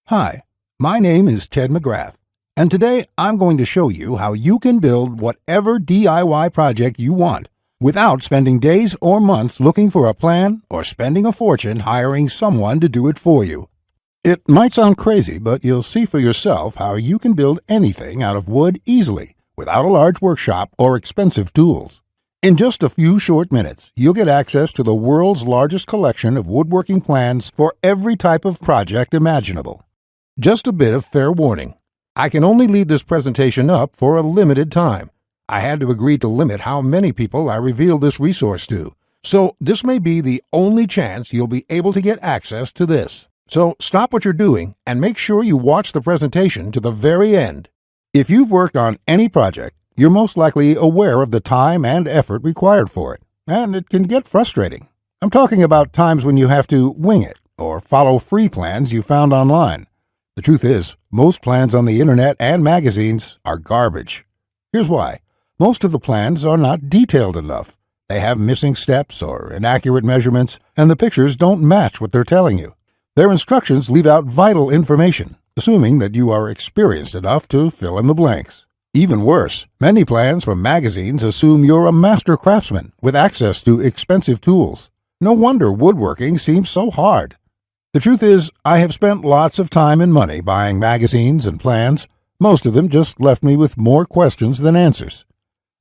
Hi, my name is Ted McGrath, and today I'm going to show you how you can build whatever DIY project you want without spending days or months looking for a plan or spending a fortune hiring someone to do it for you. It might sound crazy, but you'll see for yourself how you can build anything out of wood easily without a large workshop or expensive tools. In just a few short minutes, you'll get access to the world's largest collection of woodworking plans for every type of project imaginable. Just a bit of fair warning. I can only leave this presentation up for a limited time. I had to agree to limit how many people I reveal this resource to, so this may be the only chance you'll be able to get access to this. So stop what you're doing and make sure you watch the presentation to the very end. If you've worked on any project, you're most likely aware of the time and effort required for it, and it can get frustrating. I'm talking about times when you have to wing it or follow free plans you found online. The truth is, most plans on the internet and magazines are garbage. Here's why. Most of the plans are not detailed enough. They have missing steps or inaccurate measurements, and the pictures don't match what they're telling you. Their instructions leave out vital information, assuming that you are experienced enough to fill in the blanks. Even worse, many plans from magazines assume you're a master craftsman with access to expensive tools. No wonder woodworking seems so hard. The truth is, I have spent lots of time and money buying magazines and plans. Most of them just left me with more questions than answers.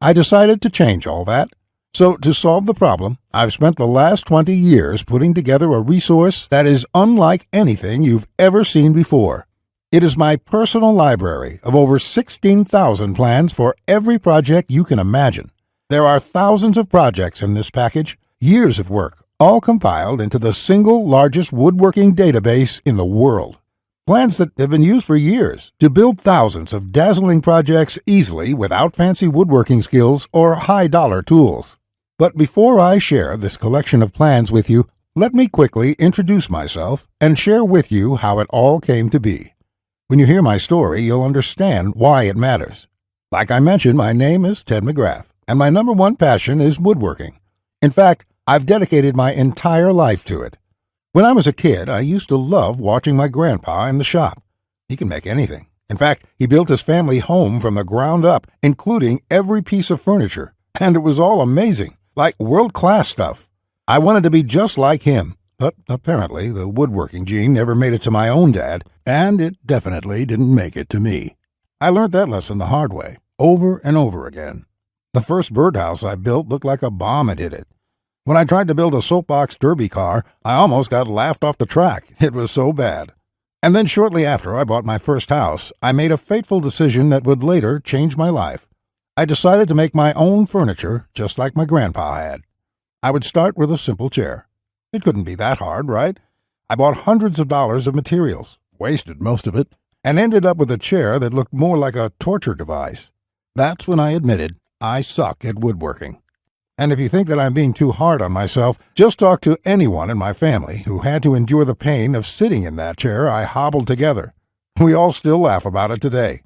I decided to change all that. So to solve the problem, I've spent the last 20 years putting together a resource that is unlike anything you've ever seen before. It is my personal library of over 16,000 plans for every project you can imagine. There are thousands of projects in this package, years of work, all compiled into the single largest woodworking database in the world. Plans that have been used for years to build thousands of dazzling projects easily without fancy woodworking skills or high-dollar tools. But before I share this collection of plans with you, let me quickly introduce myself and share with you how it all came to be. When you hear my story, you'll understand why it matters. Like I mentioned, my name is Ted McGrath, and my number one passion is woodworking. In fact, I've dedicated my entire life to it. When I was a kid, I used to love watching my grandpa in the shop. He can make anything. In fact, he built his family home from the ground up, including every piece of furniture, and it was all amazing, like world-class stuff. I wanted to be just like him, but apparently the woodworking gene never made it to my own dad, and it definitely didn't make it to me. I learned that lesson the hard way, over and over again. The first birdhouse I built looked like a bomb had hit it. When I tried to build a soapbox derby car, I almost got laughed off the track. It was so bad. And then shortly after I bought my first house, I made a fateful decision that would later change my life. I decided to make my own furniture just like my grandpa had. I would start with a simple chair. It couldn't be that hard, right? I bought hundreds of dollars of materials, wasted most of it, and ended up with a chair that looked more like a torture device. That's when I admitted I suck at woodworking. And if you think that I'm being too hard on myself, just talk to anyone in my family who had to endure the pain of sitting in that chair I hobbled together. We all still laugh about it today.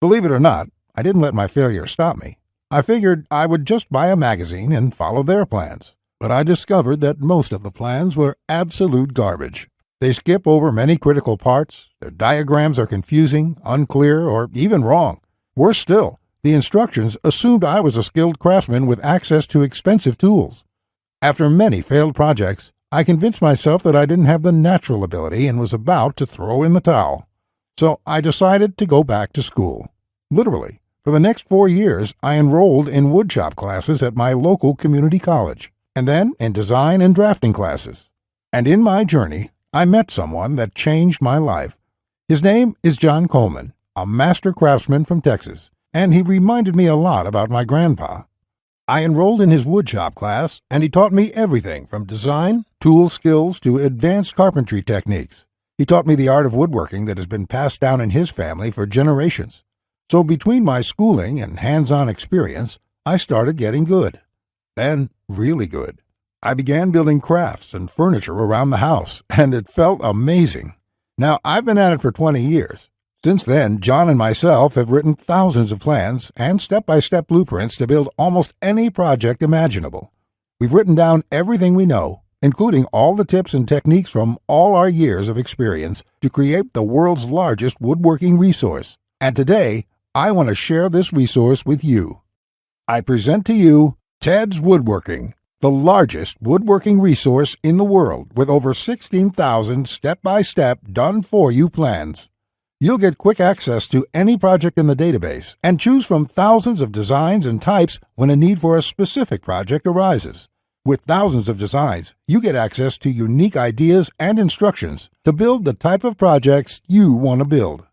Believe it or not, I didn't let my failure stop me. I figured I would just buy a magazine and follow their plans. But I discovered that most of the plans were absolute garbage. They skip over many critical parts, their diagrams are confusing, unclear, or even wrong. Worse still, the instructions assumed I was a skilled craftsman with access to expensive tools. After many failed projects, I convinced myself that I didn't have the natural ability and was about to throw in the towel. So I decided to go back to school. Literally, for the next 4 years, I enrolled in woodshop classes at my local community college, and then in design and drafting classes. And in my journey, I met someone that changed my life. His name is John Coleman, a master craftsman from Texas, and he reminded me a lot about my grandpa. I enrolled in his woodshop class, and he taught me everything from design, tool skills, to advanced carpentry techniques. He taught me the art of woodworking that has been passed down in his family for generations. So between my schooling and hands-on experience, I started getting good. Then, really good. I began building crafts and furniture around the house, and it felt amazing. Now, I've been at it for 20 years. Since then, John and myself have written thousands of plans and step-by-step blueprints to build almost any project imaginable. We've written down everything we know, including all the tips and techniques from all our years of experience to create the world's largest woodworking resource. And today, I want to share this resource with you. I present to you Ted's Woodworking, the largest woodworking resource in the world with over 16,000 step-by-step done-for-you plans. You'll get quick access to any project in the database and choose from thousands of designs and types when a need for a specific project arises. With thousands of designs, you get access to unique ideas and instructions to build the type of projects you want to build.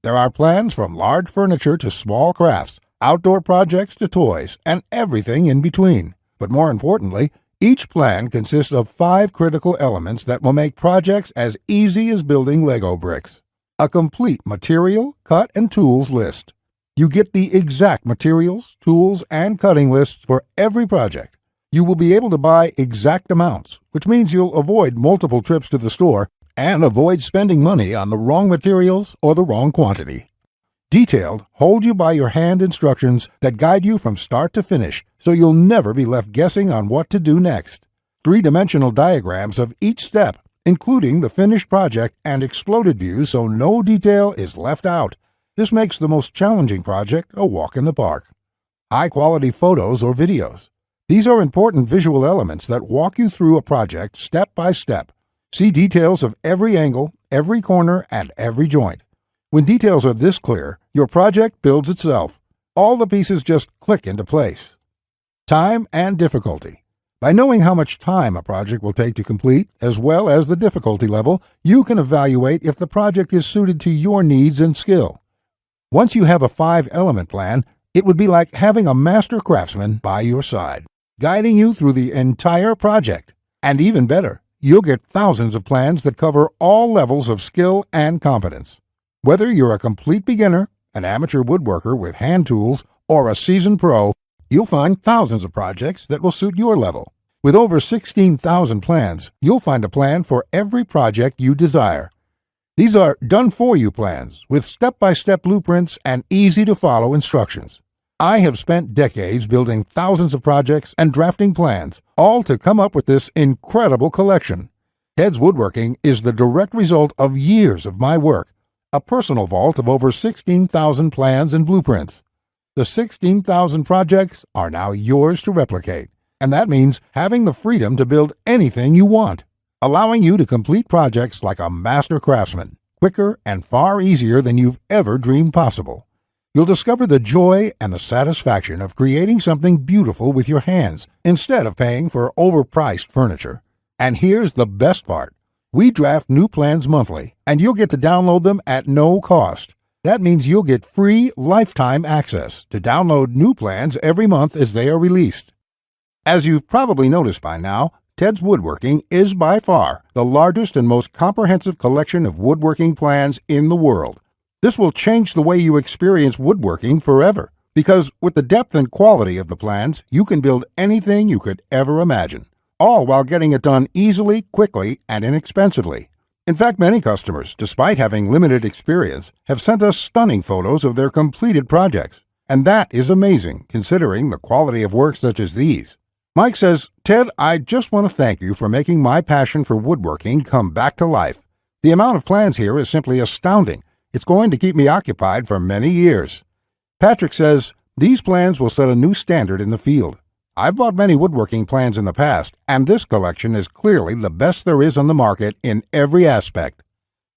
There are plans from large furniture to small crafts, outdoor projects to toys, and everything in between. But more importantly, each plan consists of 5 critical elements that will make projects as easy as building Lego bricks. A complete material, cut, and tools list. You get the exact materials, tools, and cutting lists for every project. You will be able to buy exact amounts, which means you'll avoid multiple trips to the store and avoid spending money on the wrong materials or the wrong quantity. Detailed, hold-you-by-your-hand instructions that guide you from start to finish, so you'll never be left guessing on what to do next. 3-dimensional diagrams of each step, including the finished project and exploded views so no detail is left out. This makes the most challenging project a walk in the park. High-quality photos or videos. These are important visual elements that walk you through a project step by step. See details of every angle, every corner, and every joint. When details are this clear, your project builds itself. All the pieces just click into place. Time and difficulty. By knowing how much time a project will take to complete, as well as the difficulty level, you can evaluate if the project is suited to your needs and skill. Once you have a 5-element plan, it would be like having a master craftsman by your side, guiding you through the entire project. And even better, you'll get thousands of plans that cover all levels of skill and competence. Whether you're a complete beginner, an amateur woodworker with hand tools, or a seasoned pro, you'll find thousands of projects that will suit your level. With over 16,000 plans, you'll find a plan for every project you desire. These are done-for-you plans with step-by-step blueprints and easy-to-follow instructions. I have spent decades building thousands of projects and drafting plans, all to come up with this incredible collection. Ted's Woodworking is the direct result of years of my work, a personal vault of over 16,000 plans and blueprints. The 16,000 projects are now yours to replicate, and that means having the freedom to build anything you want, allowing you to complete projects like a master craftsman, quicker and far easier than you've ever dreamed possible. You'll discover the joy and the satisfaction of creating something beautiful with your hands instead of paying for overpriced furniture. And here's the best part. We draft new plans monthly, and you'll get to download them at no cost. That means you'll get free lifetime access to download new plans every month as they are released. As you've probably noticed by now, Ted's Woodworking is by far the largest and most comprehensive collection of woodworking plans in the world. This will change the way you experience woodworking forever, because with the depth and quality of the plans, you can build anything you could ever imagine, all while getting it done easily, quickly, and inexpensively. In fact, many customers, despite having limited experience, have sent us stunning photos of their completed projects. And that is amazing, considering the quality of work such as these. Mike says, "Ted, I just want to thank you for making my passion for woodworking come back to life. The amount of plans here is simply astounding. It's going to keep me occupied for many years." Patrick says, "These plans will set a new standard in the field. I've bought many woodworking plans in the past, and this collection is clearly the best there is on the market in every aspect."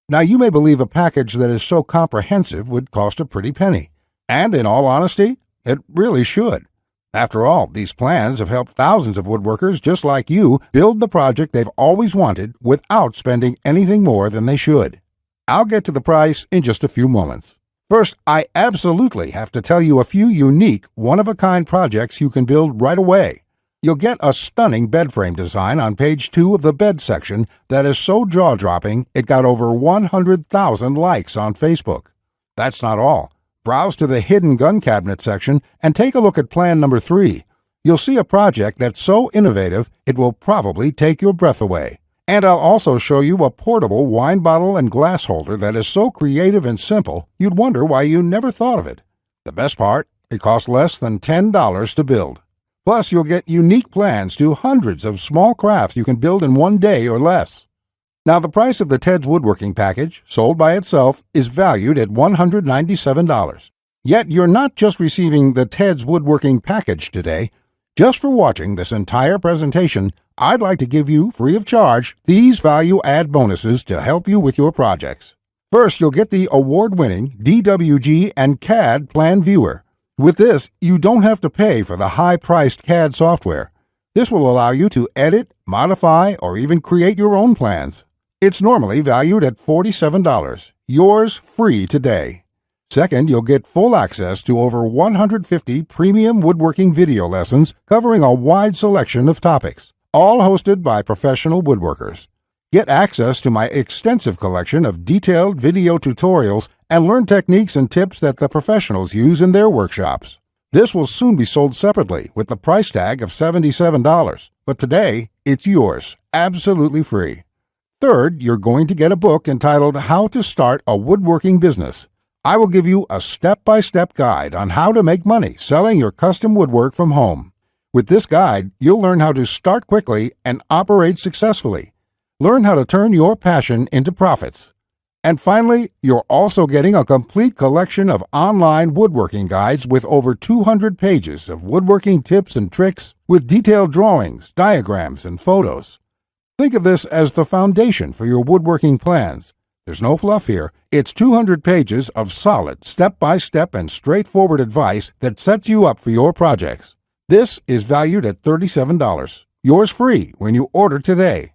Now, you may believe a package that is so comprehensive would cost a pretty penny. And in all honesty, it really should. After all, these plans have helped thousands of woodworkers just like you build the project they've always wanted without spending anything more than they should. I'll get to the price in just a few moments. First, I absolutely have to tell you a few unique, one-of-a-kind projects you can build right away. You'll get a stunning bed frame design on page 2 of the bed section that is so jaw-dropping it got over 100,000 likes on Facebook. That's not all. Browse to the hidden gun cabinet section and take a look at plan number 3. You'll see a project that's so innovative it will probably take your breath away. And I'll also show you a portable wine bottle and glass holder that is so creative and simple you'd wonder why you never thought of it. The best part, it costs less than $10 to build. Plus, you'll get unique plans to hundreds of small crafts you can build in one day or less. Now, the price of the Ted's Woodworking package, sold by itself, is valued at $197. Yet, you're not just receiving the Ted's Woodworking package today. Just for watching this entire presentation, I'd like to give you, free of charge, these value-add bonuses to help you with your projects. First, you'll get the award-winning DWG and CAD Plan Viewer. With this, you don't have to pay for the high-priced CAD software. This will allow you to edit, modify, or even create your own plans. It's normally valued at $47. Yours free today. Second, you'll get full access to over 150 premium woodworking video lessons covering a wide selection of topics, all hosted by professional woodworkers. Get access to my extensive collection of detailed video tutorials and learn techniques and tips that the professionals use in their workshops. This will soon be sold separately with the price tag of $77, but today it's yours, absolutely free. Third, you're going to get a book entitled How to Start a Woodworking Business. I will give you a step-by-step guide on how to make money selling your custom woodwork from home. With this guide, you'll learn how to start quickly and operate successfully. Learn how to turn your passion into profits. And finally, you're also getting a complete collection of online woodworking guides with over 200 pages of woodworking tips and tricks with detailed drawings, diagrams, and photos. Think of this as the foundation for your woodworking plans. There's no fluff here. It's 200 pages of solid, step-by-step and straightforward advice that sets you up for your projects. This is valued at $37. Yours free when you order today.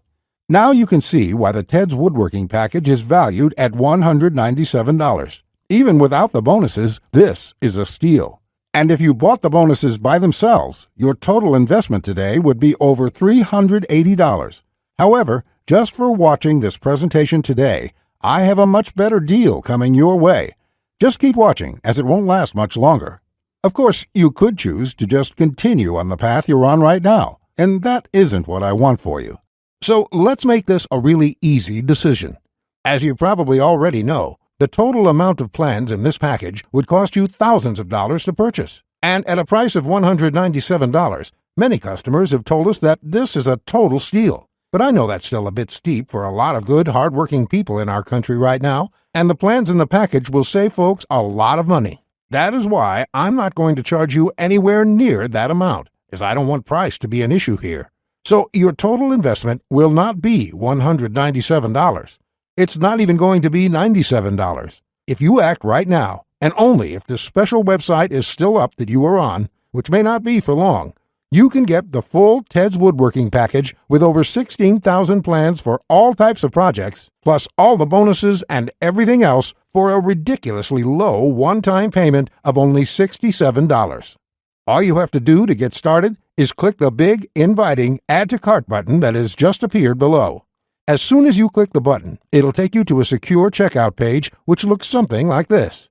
Now you can see why the Ted's Woodworking package is valued at $197. Even without the bonuses, this is a steal. And if you bought the bonuses by themselves, your total investment today would be over $380. However, just for watching this presentation today, I have a much better deal coming your way. Just keep watching, as it won't last much longer. Of course, you could choose to just continue on the path you're on right now, and that isn't what I want for you. So let's make this a really easy decision. As you probably already know, the total amount of plans in this package would cost you thousands of dollars to purchase. And at a price of $197, many customers have told us that this is a total steal. But I know that's still a bit steep for a lot of good, hard-working people in our country right now, and the plans in the package will save folks a lot of money. That is why I'm not going to charge you anywhere near that amount, as I don't want price to be an issue here. So your total investment will not be $197. It's not even going to be $97. If you act right now, and only if this special website is still up that you are on, which may not be for long, you can get the full Ted's Woodworking package with over 16,000 plans for all types of projects, plus all the bonuses and everything else for a ridiculously low one-time payment of only $67. All you have to do to get started is click the big, inviting Add to Cart button that has just appeared below. As soon as you click the button, it'll take you to a secure checkout page which looks something like this.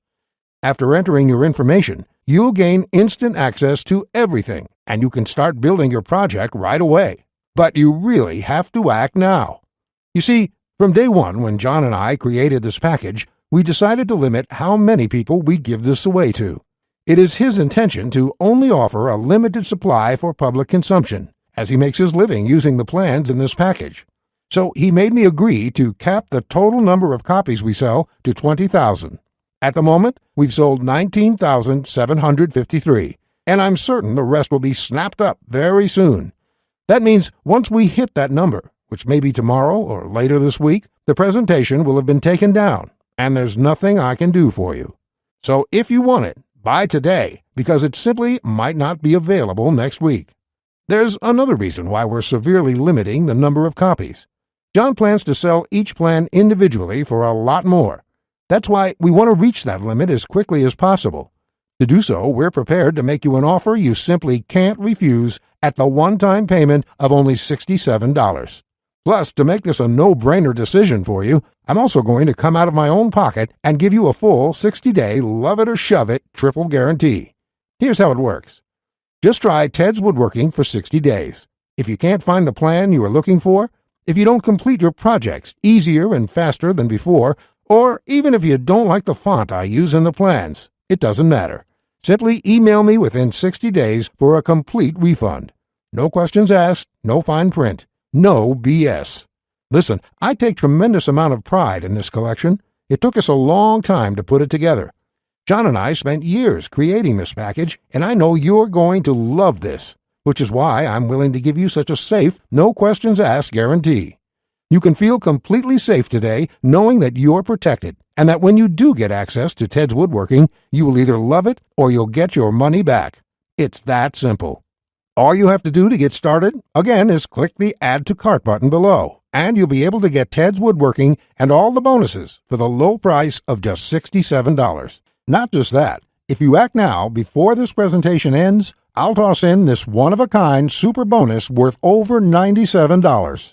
After entering your information, you'll gain instant access to everything, and you can start building your project right away. But you really have to act now. You see, from day one when John and I created this package, we decided to limit how many people we give this away to. It is his intention to only offer a limited supply for public consumption, as he makes his living using the plans in this package. So he made me agree to cap the total number of copies we sell to 20,000. At the moment, we've sold 19,753, and I'm certain the rest will be snapped up very soon. That means once we hit that number, which may be tomorrow or later this week, the presentation will have been taken down, and there's nothing I can do for you. So if you want it, buy today, because it simply might not be available next week. There's another reason why we're severely limiting the number of copies. John plans to sell each plan individually for a lot more. That's why we want to reach that limit as quickly as possible. To do so, we're prepared to make you an offer you simply can't refuse at the one-time payment of only $67. Plus, to make this a no-brainer decision for you, I'm also going to come out of my own pocket and give you a full 60-day love-it-or-shove-it triple guarantee. Here's how it works. Just try Ted's Woodworking for 60 days. If you can't find the plan you are looking for, if you don't complete your projects easier and faster than before, or even if you don't like the font I use in the plans, it doesn't matter. Simply email me within 60 days for a complete refund. No questions asked, no fine print, no BS. Listen, I take tremendous amount of pride in this collection. It took us a long time to put it together. John and I spent years creating this package, and I know you're going to love this, which is why I'm willing to give you such a safe, no questions asked guarantee. You can feel completely safe today knowing that you're protected, and that when you do get access to Ted's Woodworking, you will either love it or you'll get your money back. It's that simple. All you have to do to get started, again, is click the Add to Cart button below, and you'll be able to get Ted's Woodworking and all the bonuses for the low price of just $67. Not just that, if you act now before this presentation ends, I'll toss in this one-of-a-kind super bonus worth over $97.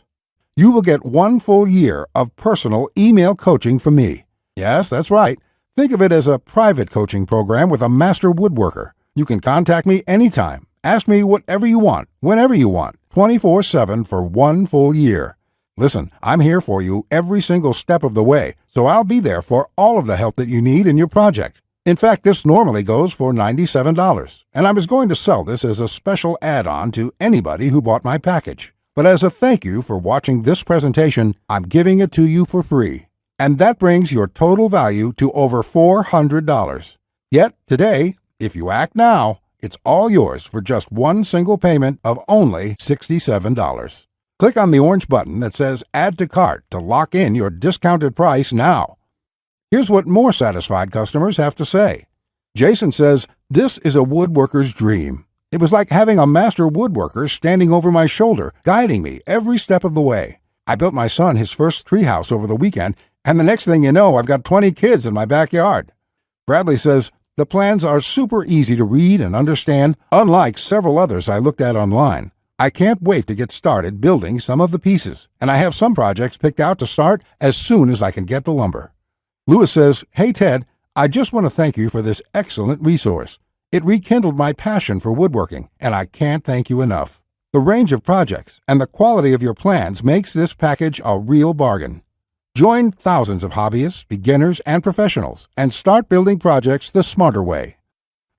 You will get 1 full year of personal email coaching from me. Yes, that's right. Think of it as a private coaching program with a master woodworker. You can contact me anytime. Ask me whatever you want, whenever you want, 24/7 for 1 full year. Listen, I'm here for you every single step of the way, so I'll be there for all of the help that you need in your project. In fact, this normally goes for $97, and I was going to sell this as a special add-on to anybody who bought my package. But as a thank you for watching this presentation, I'm giving it to you for free. And that brings your total value to over $400. Yet, today, if you act now, it's all yours for just 1 single payment of only $67. Click on the orange button that says Add to Cart to lock in your discounted price now. Here's what more satisfied customers have to say. Jason says, "This is a woodworker's dream. It was like having a master woodworker standing over my shoulder, guiding me every step of the way. I built my son his first treehouse over the weekend, and the next thing you know, I've got 20 kids in my backyard." Bradley says, "The plans are super easy to read and understand, unlike several others I looked at online. I can't wait to get started building some of the pieces, and I have some projects picked out to start as soon as I can get the lumber." Lewis says, "Hey Ted, I just want to thank you for this excellent resource. It rekindled my passion for woodworking, and I can't thank you enough. The range of projects and the quality of your plans makes this package a real bargain. Join thousands of hobbyists, beginners, and professionals, and start building projects the smarter way.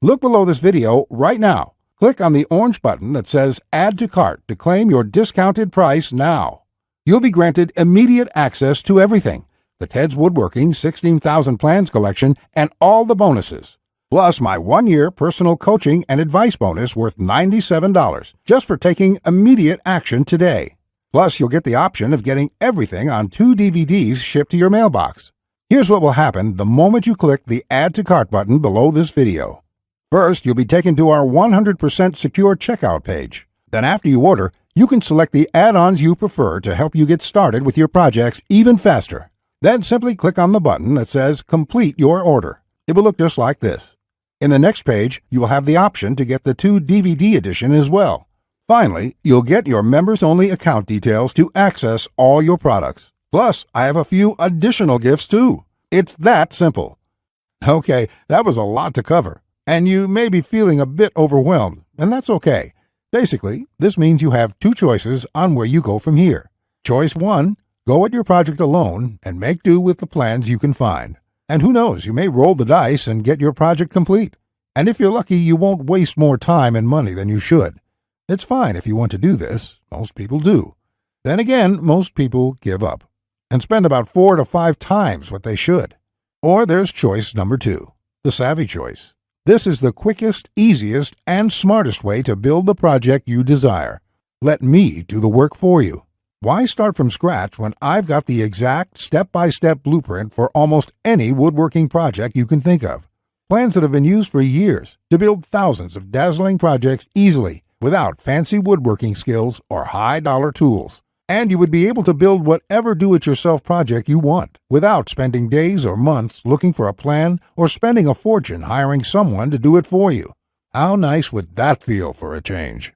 Look below this video right now. Click on the orange button that says Add to Cart to claim your discounted price now. You'll be granted immediate access to everything, the Ted's Woodworking 16,000 Plans collection, and all the bonuses. Plus my 1-year personal coaching and advice bonus worth $97 just for taking immediate action today. Plus, you'll get the option of getting everything on 2 DVDs shipped to your mailbox. Here's what will happen the moment you click the Add to Cart button below this video. First, you'll be taken to our 100% secure checkout page. Then after you order, you can select the add-ons you prefer to help you get started with your projects even faster. Then simply click on the button that says Complete Your Order. It will look just like this. In the next page, you will have the option to get the 2 DVD edition as well. Finally, you'll get your members-only account details to access all your products. Plus, I have a few additional gifts too. It's that simple. Okay, that was a lot to cover, and you may be feeling a bit overwhelmed, and that's okay. Basically, this means you have 2 choices on where you go from here. Choice 1, go at your project alone and make do with the plans you can find. And who knows, you may roll the dice and get your project complete. And if you're lucky, you won't waste more time and money than you should. It's fine if you want to do this. Most people do. Then again, most people give up and spend about 4 to 5 times what they should. Or there's choice number 2, the savvy choice. This is the quickest, easiest, and smartest way to build the project you desire. Let me do the work for you. Why start from scratch when I've got the exact step-by-step blueprint for almost any woodworking project you can think of? Plans that have been used for years to build thousands of dazzling projects easily without fancy woodworking skills or high-dollar tools. And you would be able to build whatever do-it-yourself project you want without spending days or months looking for a plan or spending a fortune hiring someone to do it for you. How nice would that feel for a change?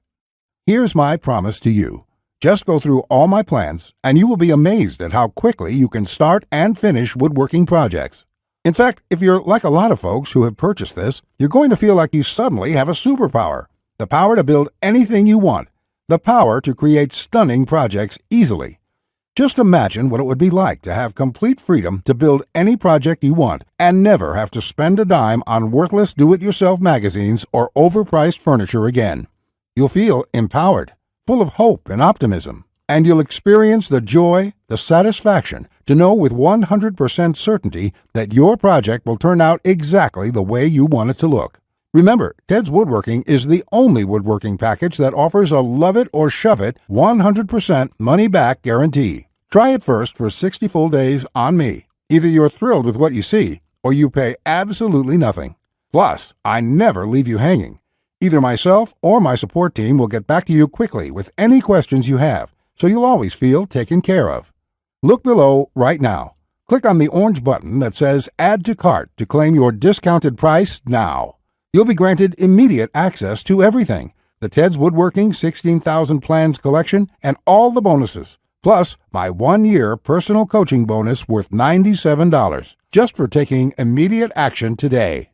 Here's my promise to you. Just go through all my plans, and you will be amazed at how quickly you can start and finish woodworking projects. In fact, if you're like a lot of folks who have purchased this, you're going to feel like you suddenly have a superpower. The power to build anything you want. The power to create stunning projects easily. Just imagine what it would be like to have complete freedom to build any project you want and never have to spend a dime on worthless do-it-yourself magazines or overpriced furniture again. You'll feel empowered, full of hope and optimism, and you'll experience the joy, the satisfaction to know with 100% certainty that your project will turn out exactly the way you want it to look. Remember, Ted's Woodworking is the only woodworking package that offers a love it or shove it 100% money-back guarantee. Try it first for 60 full days on me. Either you're thrilled with what you see, or you pay absolutely nothing. Plus, I never leave you hanging. Either myself or my support team will get back to you quickly with any questions you have, so you'll always feel taken care of. Look below right now. Click on the orange button that says Add to Cart to claim your discounted price now. You'll be granted immediate access to everything, the Ted's Woodworking 16,000 Plans collection and all the bonuses, plus my 1-year personal coaching bonus worth $97, just for taking immediate action today.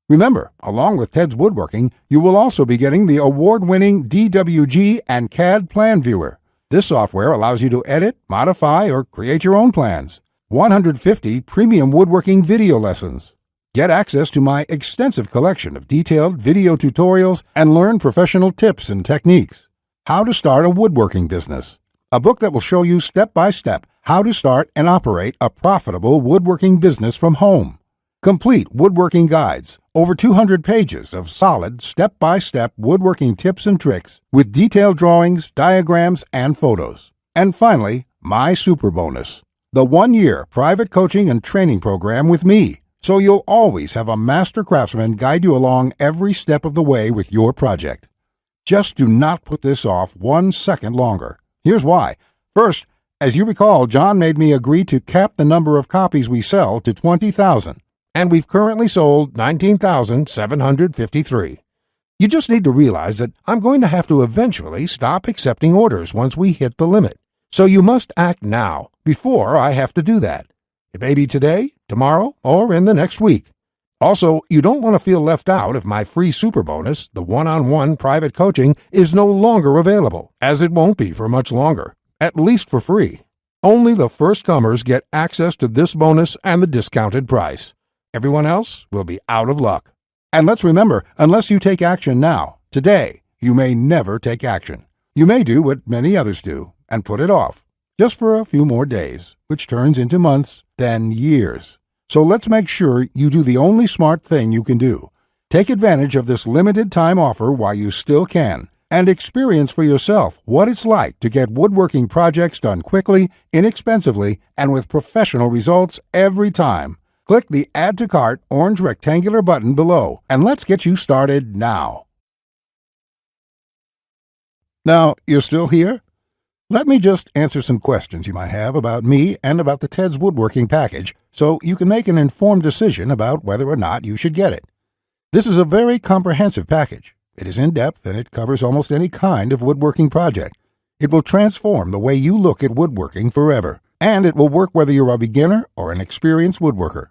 Remember, along with Ted's Woodworking, you will also be getting the award-winning DWG and CAD Plan Viewer. This software allows you to edit, modify, or create your own plans. 150 premium woodworking video lessons. Get access to my extensive collection of detailed video tutorials and learn professional tips and techniques. How to Start a Woodworking Business. A book that will show you step-by-step how to start and operate a profitable woodworking business from home. Complete woodworking guides, over 200 pages of solid step-by-step woodworking tips and tricks with detailed drawings, diagrams, and photos. And finally, my super bonus, the 1-year private coaching and training program with me. So you'll always have a master craftsman guide you along every step of the way with your project. Just do not put this off 1 second longer. Here's why. First, as you recall, John made me agree to cap the number of copies we sell to 20,000, and we've currently sold 19,753. You just need to realize that I'm going to have to eventually stop accepting orders once we hit the limit. So you must act now, before I have to do that. It may be today, tomorrow, or in the next week. Also, you don't want to feel left out if my free super bonus, the one-on-one private coaching, is no longer available, as it won't be for much longer, at least for free. Only the first comers get access to this bonus and the discounted price. Everyone else will be out of luck. And let's remember, unless you take action now, today, you may never take action. You may do what many others do and put it off, just for a few more days, which turns into months, then years. So let's make sure you do the only smart thing you can do. Take advantage of this limited time offer while you still can, and experience for yourself what it's like to get woodworking projects done quickly, inexpensively, and with professional results every time. Click the Add to Cart orange rectangular button below, and let's get you started now. Now, you're still here? Let me just answer some questions you might have about me and about the Ted's Woodworking package so you can make an informed decision about whether or not you should get it. This is a very comprehensive package. It is in-depth and it covers almost any kind of woodworking project. It will transform the way you look at woodworking forever, and it will work whether you're a beginner or an experienced woodworker.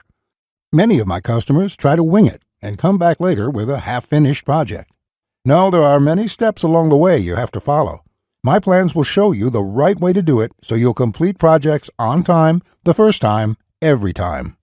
Many of my customers try to wing it and come back later with a half-finished project. No, there are many steps along the way you have to follow. My plans will show you the right way to do it so you'll complete projects on time, the first time, every time.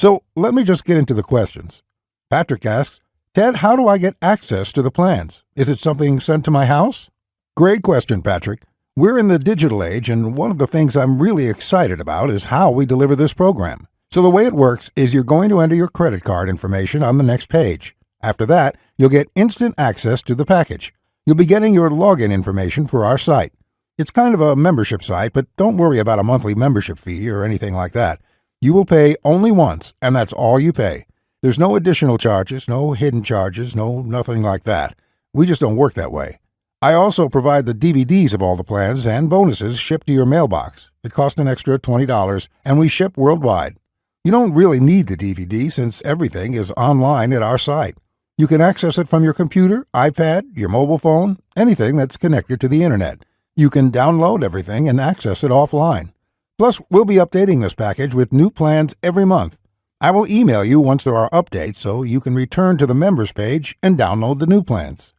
So let me just get into the questions. Patrick asks, Ted, how do I get access to the plans? Is it something sent to my house? Great question, Patrick. We're in the digital age, and one of the things I'm really excited about is how we deliver this program. So the way it works is you're going to enter your credit card information on the next page. After that, you'll get instant access to the package. You'll be getting your login information for our site. It's kind of a membership site, but don't worry about a monthly membership fee or anything like that. You will pay only once, and that's all you pay. There's no additional charges, no hidden charges, nothing like that. We just don't work that way. I also provide the DVDs of all the plans and bonuses shipped to your mailbox. It costs an extra $20, and we ship worldwide. You don't really need the DVD since everything is online at our site. You can access it from your computer, iPad, your mobile phone, anything that's connected to the internet. You can download everything and access it offline. Plus, we'll be updating this package with new plans every month. I will email you once there are updates so you can return to the members page and download the new plans.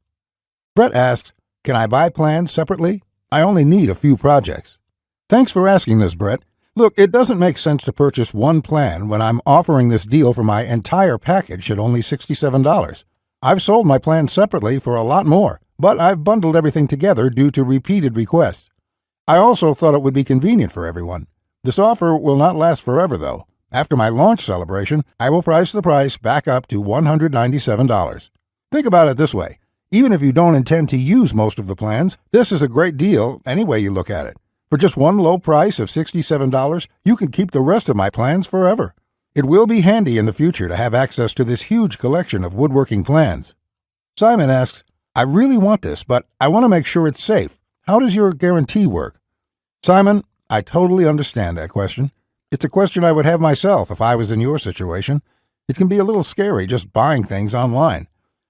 Brett asks, can I buy plans separately? I only need a few projects. Thanks for asking this, Brett. Look, it doesn't make sense to purchase one plan when I'm offering this deal for my entire package at only $67. I've sold my plan separately for a lot more, but I've bundled everything together due to repeated requests. I also thought it would be convenient for everyone. This offer will not last forever, though. After my launch celebration, I will price the price back up to $197. Think about it this way. Even if you don't intend to use most of the plans, this is a great deal any way you look at it. For just one low price of $67, you can keep the rest of my plans forever. It will be handy in the future to have access to this huge collection of woodworking plans. Simon asks, I really want this, but I want to make sure it's safe. How does your guarantee work? Simon, I totally understand that question. It's a question I would have myself if I was in your situation. It can be a little scary just buying things online.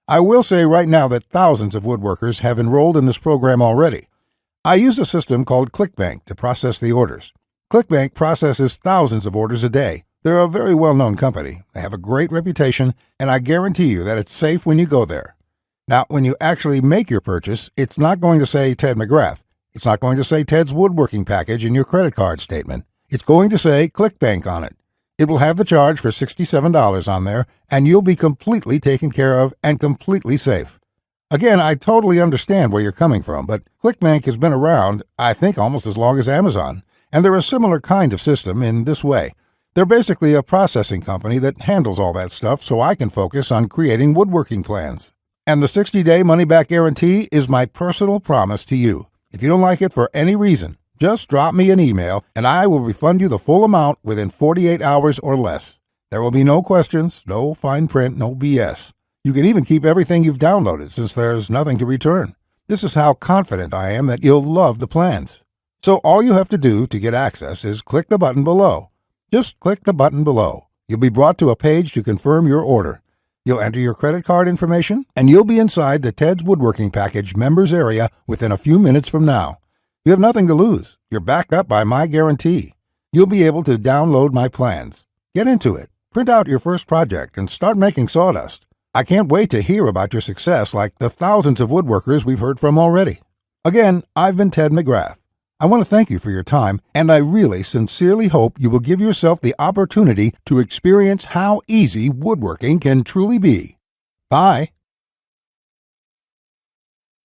I will say right now that thousands of woodworkers have enrolled in this program already. I use a system called ClickBank to process the orders. ClickBank processes thousands of orders a day. They're a very well-known company. They have a great reputation, and I guarantee you that it's safe when you go there. Now, when you actually make your purchase, it's not going to say Ted McGrath. It's not going to say Ted's woodworking package in your credit card statement. It's going to say ClickBank on it. It will have the charge for $67 on there, and you'll be completely taken care of and completely safe. Again, I totally understand where you're coming from, but ClickBank has been around, I think, almost as long as Amazon, and they're a similar kind of system in this way. They're basically a processing company that handles all that stuff so I can focus on creating woodworking plans. And the 60-day money-back guarantee is my personal promise to you. If you don't like it for any reason, just drop me an email and I will refund you the full amount within 48 hours or less. There will be no questions, no fine print, no BS. You can even keep everything you've downloaded since there's nothing to return. This is how confident I am that you'll love the plans. So all you have to do to get access is click the button below. Just click the button below. You'll be brought to a page to confirm your order. You'll enter your credit card information, and you'll be inside the Ted's Woodworking Package members area within a few minutes from now. You have nothing to lose. You're backed up by my guarantee. You'll be able to download my plans. Get into it. Print out your first project and start making sawdust. I can't wait to hear about your success like the thousands of woodworkers we've heard from already. Again, I've been Ted McGrath. I want to thank you for your time, and I really sincerely hope you will give yourself the opportunity to experience how easy woodworking can truly be. Bye.